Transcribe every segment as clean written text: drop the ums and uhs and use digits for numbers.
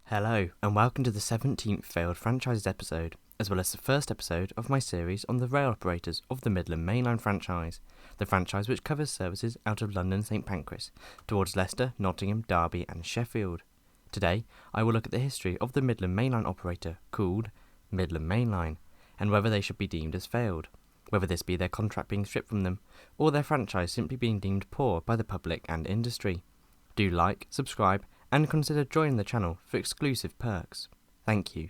Hello, and welcome to the 17th failed franchise episode, as well as the first episode of my series on the rail operators of the Midland Mainline franchise, the franchise which covers services out of London St Pancras, towards Leicester, Nottingham, Derby and Sheffield. Today, I will look at the history of the Midland Mainline operator called Midland Mainline, and whether they should be deemed as failed, whether this be their contract being stripped from them, or their franchise simply being deemed poor by the public and industry. Do like, subscribe, and consider joining the channel for exclusive perks. Thank you.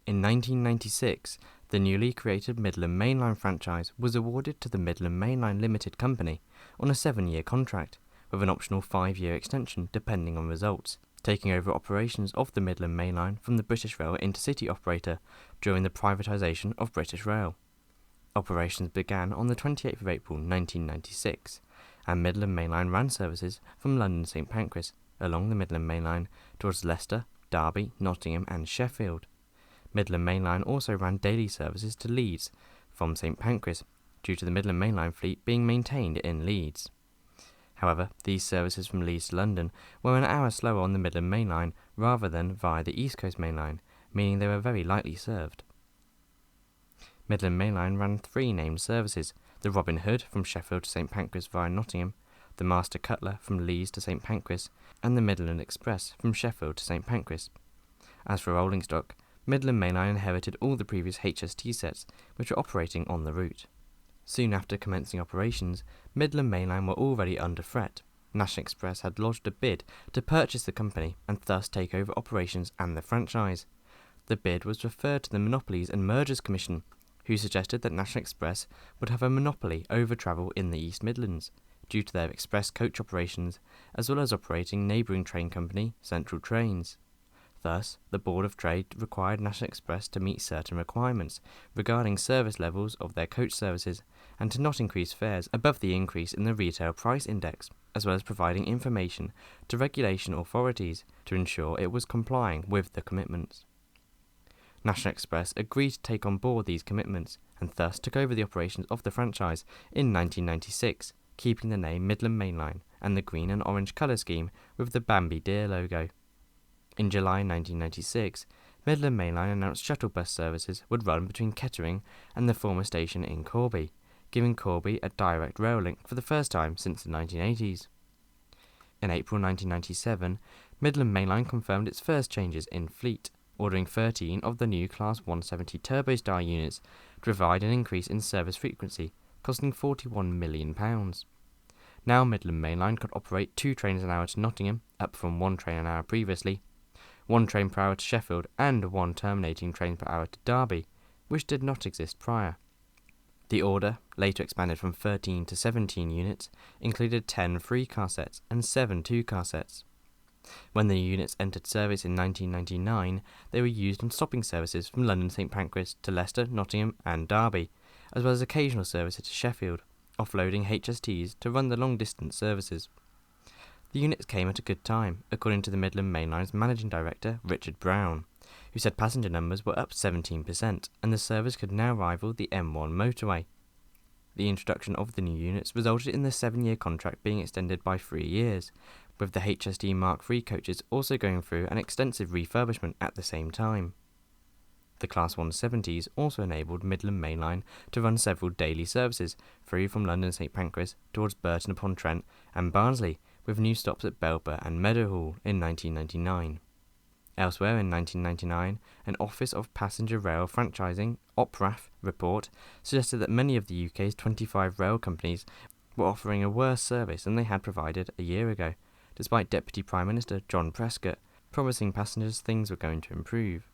In 1996, the newly created Midland Mainline franchise was awarded to the Midland Mainline Limited Company on a 7-year contract, with an optional 5-year extension depending on results, taking over operations of the Midland Mainline from the British Rail intercity operator during the privatisation of British Rail. Operations began on the 28th of April 1996, and Midland Mainline ran services from London St Pancras along the Midland Mainline towards Leicester, Derby, Nottingham and Sheffield. Midland Mainline also ran daily services to Leeds from St Pancras, due to the Midland Mainline fleet being maintained in Leeds. However, these services from Leeds to London were an hour slower on the Midland Mainline rather than via the East Coast Mainline, meaning they were very lightly served. Midland Mainline ran 3 named services: the Robin Hood from Sheffield to St Pancras via Nottingham, the Master Cutler from Leeds to St Pancras, and the Midland Express from Sheffield to St Pancras. As for rolling stock, Midland Mainline inherited all the previous HST sets which were operating on the route. Soon after commencing operations, Midland Mainline were already under threat. National Express had lodged a bid to purchase the company and thus take over operations and the franchise. The bid was referred to the Monopolies and Mergers Commission, who suggested that National Express would have a monopoly over travel in the East Midlands, due to their express coach operations, as well as operating neighbouring train company, Central Trains. Thus, the Board of Trade required National Express to meet certain requirements regarding service levels of their coach services, and to not increase fares above the increase in the retail price index, as well as providing information to regulation authorities to ensure it was complying with the commitments. National Express agreed to take on board these commitments, and thus took over the operations of the franchise in 1996, keeping the name Midland Mainline and the green and orange colour scheme with the Bambi Deer logo. In July 1996, Midland Mainline announced shuttle bus services would run between Kettering and the former station in Corby, giving Corby a direct rail link for the first time since the 1980s. In April 1997, Midland Mainline confirmed its first changes in fleet, ordering 13 of the new Class 170 Turbostar units to provide an increase in service frequency, costing £41 million. Now Midland Mainline could operate 2 trains an hour to Nottingham, up from 1 train an hour previously, 1 train per hour to Sheffield, and 1 terminating train per hour to Derby, which did not exist prior. The order, later expanded from 13 to 17 units, included 10 3-car sets and 7 2-car sets. When the units entered service in 1999, they were used on stopping services from London St Pancras to Leicester, Nottingham and Derby, as well as occasional services to Sheffield, offloading HSTs to run the long-distance services. The units came at a good time, according to the Midland Mainline's managing director, Richard Brown, who said passenger numbers were up 17% and the service could now rival the M1 motorway. The introduction of the new units resulted in the 7-year contract being extended by 3 years, with the HST Mark III coaches also going through an extensive refurbishment at the same time. The Class 170s also enabled Midland Mainline to run several daily services through from London St Pancras towards Burton-upon-Trent and Barnsley, with new stops at Belper and Meadowhall in 1999. Elsewhere in 1999, an Office of Passenger Rail Franchising (OPRAF) report suggested that many of the UK's 25 rail companies were offering a worse service than they had provided a year ago, despite Deputy Prime Minister John Prescott promising passengers things were going to improve.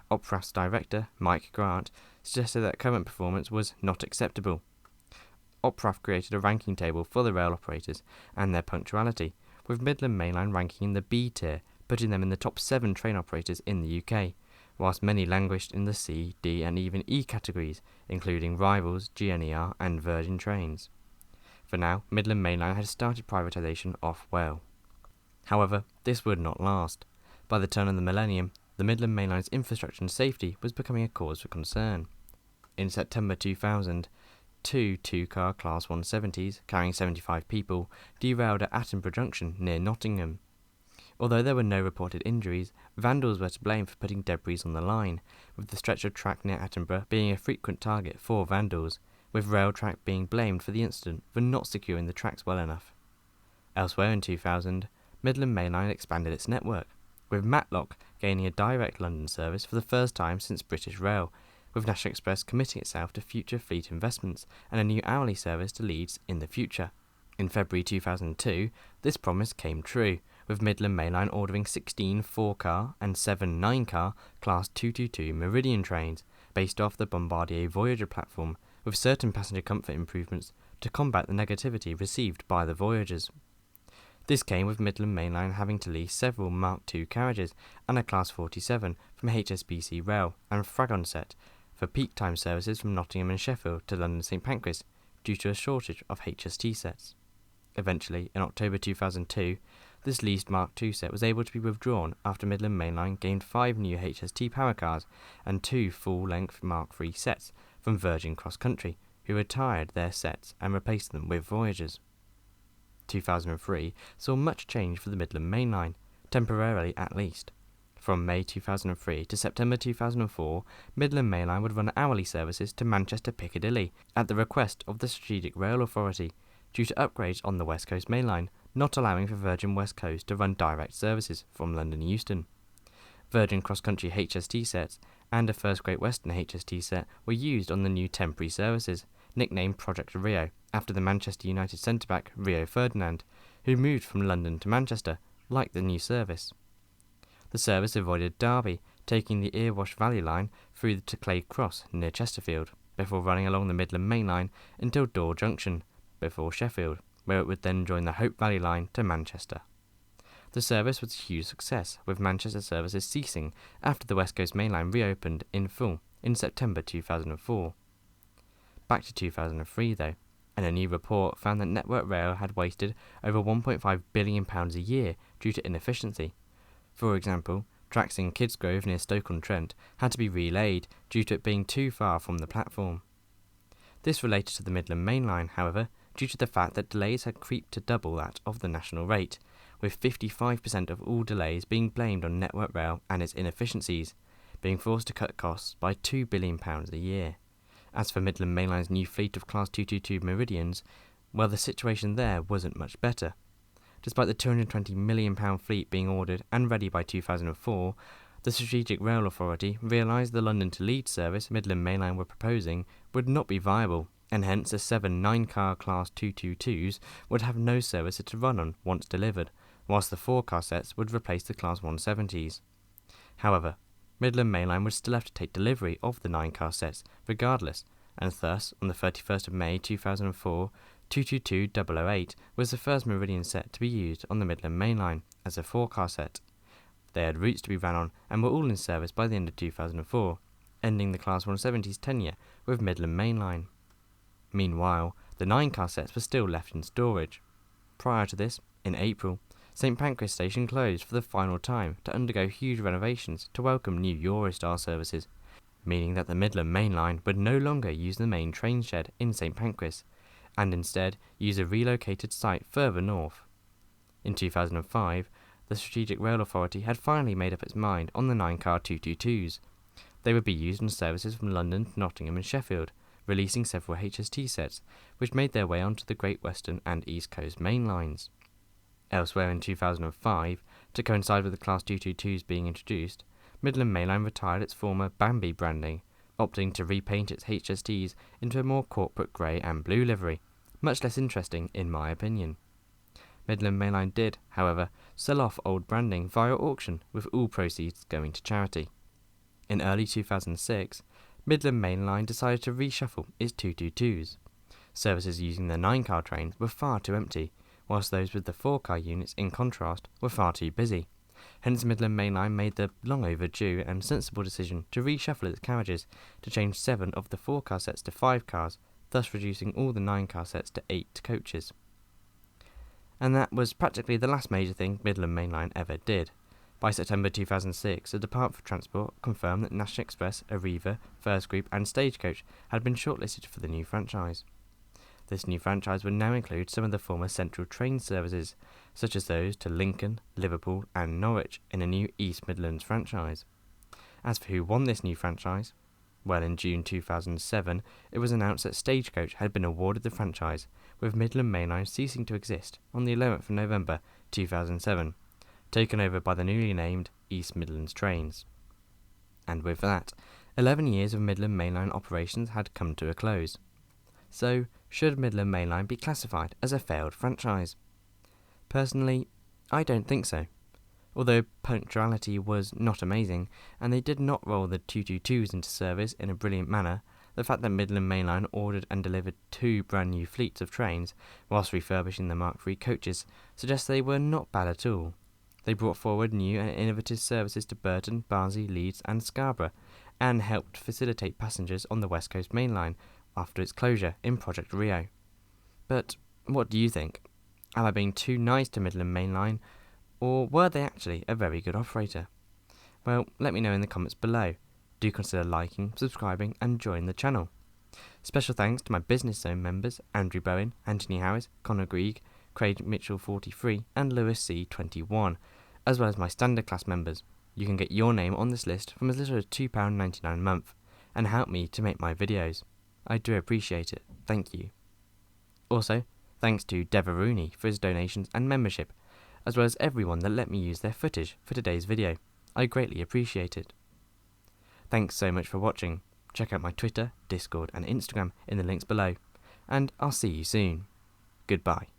OPRAF's director, Mike Grant, suggested that current performance was not acceptable. OPRAF created a ranking table for the rail operators and their punctuality, with Midland Mainline ranking in the B tier, putting them in the top 7 train operators in the UK, whilst many languished in the C, D and even E categories, including rivals, GNER and Virgin Trains. For now, Midland Mainline had started privatisation off well. However, this would not last. By the turn of the millennium, the Midland Mainline's infrastructure and safety was becoming a cause for concern. In September 2000, two two-car Class 170s carrying 75 people derailed at Attenborough Junction near Nottingham. Although there were no reported injuries, vandals were to blame for putting debris on the line, with the stretch of track near Attenborough being a frequent target for vandals, with Railtrack being blamed for the incident for not securing the tracks well enough. Elsewhere in 2000, Midland Mainline expanded its network, with Matlock gaining a direct London service for the first time since British Rail, with National Express committing itself to future fleet investments and a new hourly service to Leeds in the future. In February 2002, this promise came true, with Midland Mainline ordering 16 4-car and 7 9-car Class 222 Meridian trains based off the Bombardier Voyager platform, with certain passenger comfort improvements to combat the negativity received by the Voyagers. This came with Midland Mainline having to lease several Mark II carriages and a Class 47 from HSBC Rail and Fragonset for peak time services from Nottingham and Sheffield to London St Pancras due to a shortage of HST sets. Eventually, in October 2002, this leased Mark II set was able to be withdrawn after Midland Mainline gained 5 new HST power cars and 2 full-length Mark III sets from Virgin Cross Country, who retired their sets and replaced them with Voyagers. 2003 saw much change for the Midland Mainline, temporarily at least. From May 2003 to September 2004, Midland Mainline would run hourly services to Manchester Piccadilly at the request of the Strategic Rail Authority, due to upgrades on the West Coast Mainline, not allowing for Virgin West Coast to run direct services from London Euston. Virgin Cross Country HST sets and a First Great Western HST set were used on the new temporary services, nicknamed Project Rio, after the Manchester United centre-back Rio Ferdinand, who moved from London to Manchester, like the new service. The service avoided Derby, taking the Erewash Valley line through to Clay Cross near Chesterfield, before running along the Midland Main Line until Dore Junction, before Sheffield, where it would then join the Hope Valley line to Manchester. The service was a huge success, with Manchester services ceasing after the West Coast Main Line reopened in full in September 2004. Back to 2003 though, and a new report found that Network Rail had wasted over £1.5 billion a year due to inefficiency. For example, tracks in Kidsgrove near Stoke-on-Trent had to be relaid due to it being too far from the platform. This related to the Midland Main Line, however, due to the fact that delays had creeped to double that of the national rate, with 55% of all delays being blamed on Network Rail and its inefficiencies, being forced to cut costs by £2 billion a year. As for Midland Mainline's new fleet of Class 222 Meridians, well, the situation there wasn't much better. Despite the £220 million fleet being ordered and ready by 2004, the Strategic Rail Authority realised the London to Leeds service Midland Mainline were proposing would not be viable, and hence the 7 9-car Class 222s would have no service to run on once delivered, whilst the 4-car sets would replace the Class 170s. However, Midland Mainline would still have to take delivery of the 9-car sets regardless, and thus, on the 31st of May 2004, 222008 was the first Meridian set to be used on the Midland Mainline as a 4-car set. They had routes to be ran on and were all in service by the end of 2004, ending the Class 170's tenure with Midland Mainline. Meanwhile, the 9-car sets were still left in storage. Prior to this, in April, St Pancras Station closed for the final time to undergo huge renovations to welcome new Eurostar services, meaning that the Midland Main Line would no longer use the main train shed in St Pancras, and instead use a relocated site further north. In 2005, the Strategic Rail Authority had finally made up its mind on the 9-car 222s. They would be used on services from London to Nottingham and Sheffield, releasing several HST sets, which made their way onto the Great Western and East Coast main lines. Elsewhere in 2005, to coincide with the Class 222s being introduced, Midland Mainline retired its former Bambi branding, opting to repaint its HSTs into a more corporate grey and blue livery, much less interesting in my opinion. Midland Mainline did, however, sell off old branding via auction, with all proceeds going to charity. In early 2006, Midland Mainline decided to reshuffle its 222s. Services using the 9-car trains were far too empty, whilst those with the 4-car units, in contrast, were far too busy. Hence Midland Mainline made the long overdue and sensible decision to reshuffle its carriages to change 7 of the 4-car sets to 5 cars, thus reducing all the 9-car sets to 8 coaches. And that was practically the last major thing Midland Mainline ever did. By September 2006, the Department for Transport confirmed that National Express, Arriva, First Group and Stagecoach had been shortlisted for the new franchise. This new franchise would now include some of the former Central train services, such as those to Lincoln, Liverpool and Norwich in a new East Midlands franchise. As for who won this new franchise, well, in June 2007, it was announced that Stagecoach had been awarded the franchise, with Midland Mainline ceasing to exist on the 11th of November 2007, taken over by the newly named East Midlands Trains. And with that, 11 years of Midland Mainline operations had come to a close. So, should Midland Mainline be classified as a failed franchise? Personally, I don't think so. Although punctuality was not amazing, and they did not roll the 222s into service in a brilliant manner, the fact that Midland Mainline ordered and delivered 2 brand new fleets of trains whilst refurbishing the Mark III coaches suggests they were not bad at all. They brought forward new and innovative services to Burton, Barnsley, Leeds and Scarborough, and helped facilitate passengers on the West Coast Main Line after its closure in Project Rio. But what do you think? Am I being too nice to Midland Mainline, or were they actually a very good operator? Well, let me know in the comments below. Do consider liking, subscribing and join the channel. Special thanks to my Business Zone members Andrew Bowen, Anthony Harris, Connor Grieg, Craig Mitchell 43 and Lewis C 21, as well as my standard class members. You can get your name on this list from as little as £2.99 a month and help me to make my videos. I do appreciate it, thank you. Also, thanks to Devarooney for his donations and membership, as well as everyone that let me use their footage for today's video. I greatly appreciate it. Thanks so much for watching. Check out my Twitter, Discord and Instagram in the links below, and I'll see you soon. Goodbye.